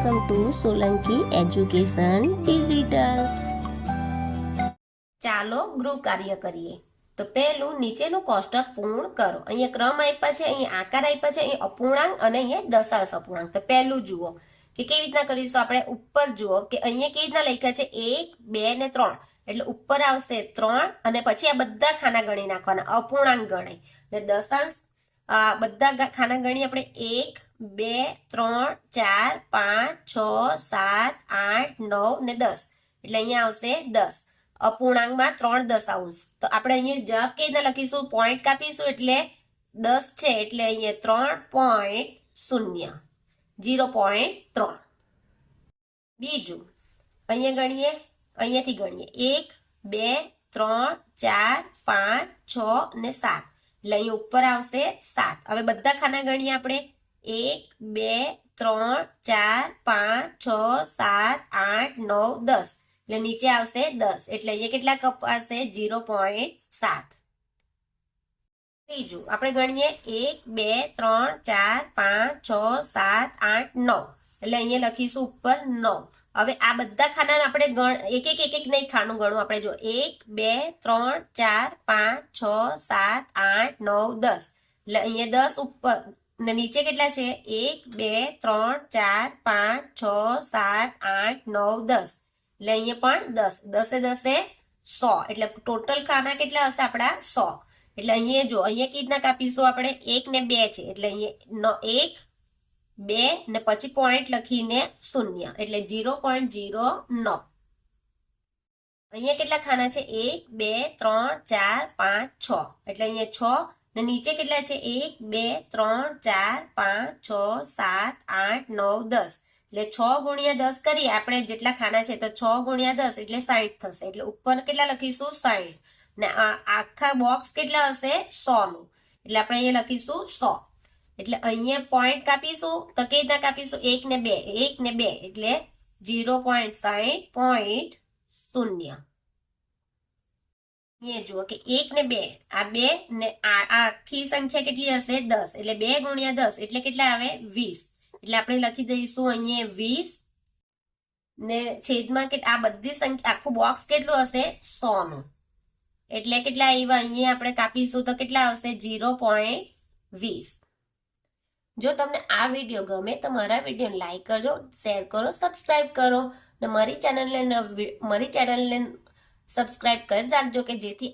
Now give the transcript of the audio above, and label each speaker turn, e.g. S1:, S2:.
S1: Welcome to Solanki education digital. ચાલો ગૃહ કાર્ય કરીએ। તો પહેલું નીચેનું કોષ્ટક પૂર્ણ કરો। અહીંયા ક્રમ આપ્યા છે, અહીંયા આકાર આપ્યા છે, અહીંયા અપૂર્ણાંક અને અહીંયા દશાંશ અપૂર્ણાંક। તો પહેલું જુઓ કે કેવી રીતના કરીશું। આપણે ઉપર જુઓ કે અહીંયા કેવી રીતના લખ્યા છે 1 2 ને 3, એટલે ઉપર આવશે 3 અને પછી આ બધા ખાના ગણી નાખવાના, અપૂર્ણાંક ગણાય। ને દશાંશ બધા ખાના ગણી આપણે 1 2 3 4 5 6 7 8 9 ને 10, એટલે અહીંયા આવશે 10। અપૂર્ણાંકમાં 3 દશાંશ, તો આપણે અહીંયા જવાબ કેવી રીતના લખીશું, પોઈન્ટ કાપીશું એટલે 10 છે એટલે અહીંયા 3.0 0.3। બીજું અહીંયા ગણીએ, અહીંયાથી ગણીએ 1 2 3 4 5 6 ને 7, એટલે અહીંયા ઉપર આવશે 7। હવે બધા ખાના ગણીએ આપણે 1 2 3 4 5 6 7 8 9 10, એટલે નીચે આવશે 10, એટલે અહીંયા કેટલા કપાશે 0.7। ત્રીજું આપણે ગણીએ 1 2 3 4 5 6 7 8 9, એટલે અહીંયા લખીશું ઉપર 9। હવે આ બધા ખાના આપણે એક એક નહીં ખાનું ગણું આપણે, જો 1 2 3 4 5 6 7 8 9 10, એટલે અહીંયા 10 ઉપર ને નીચે કેટલા છે 1 2 3 4 5 6 7 8 9 10, એટલે અહીંયા પણ 10 10 100, એટલે ટોટલ ખાના કેટલા હશે આપણા 100। એટલે અહીંયા જો અહીંયા કેવી રીતના કાપીશું આપણે, 1 ને 2 છે એટલે અહીંયા 1 2 ને પછી પોઈન્ટ લખીને 0, એટલે 0.09। અહીંયા કેટલા ખાના છે 1 2 3 4 5 6, એટલે અહીંયા 6 ને નીચે કેટલા છે 1 2 3 4 5 6 7 8 9 10, એટલે 6 ગુણ્યા 10 કરીએ આપણે, જેટલા ખાના છે તો 6 ગુણ્યા 10 એટલે 60 થશે, એટલે ઉપર કેટલા લખીશું 60, ને આખા બોક્સ કેટલા હશે 100 નું, એટલે આપણે અહીંયા લખીશું 100। એટલે અહીંયા પોઈન્ટ કાપીશું તો કેવી રીતના કાપીશું 1 ને 2 1 ને 2 એટલે 0.60.0। એ જુઓ કે 1 ને 2 આ 2 ને આખી સંખ્યા કેટલી હશે 10, એટલે 2 ગુણ્યા 10 એટલે કેટલા આવે 20, એટલે આપણે લખી દઈશું અહીંયા 20 ને છેદમાં કે આ બધી સંખ્યા આખું બોક્સ કેટલું હશે 100 નું, એટલે કેટલા આવ્યા અહીંયા આપણે કાપીશું તો કેટલા આવશે 0.20। જો તમને આ વિડીયો ગમે તો મારા વિડીયોને લાઈક કરજો, શેર કરો, સબસ્ક્રાઇબ કરો ને મારી ચેનલને સબસ્ક્રાઇબ કરી રાખજો કે જેથી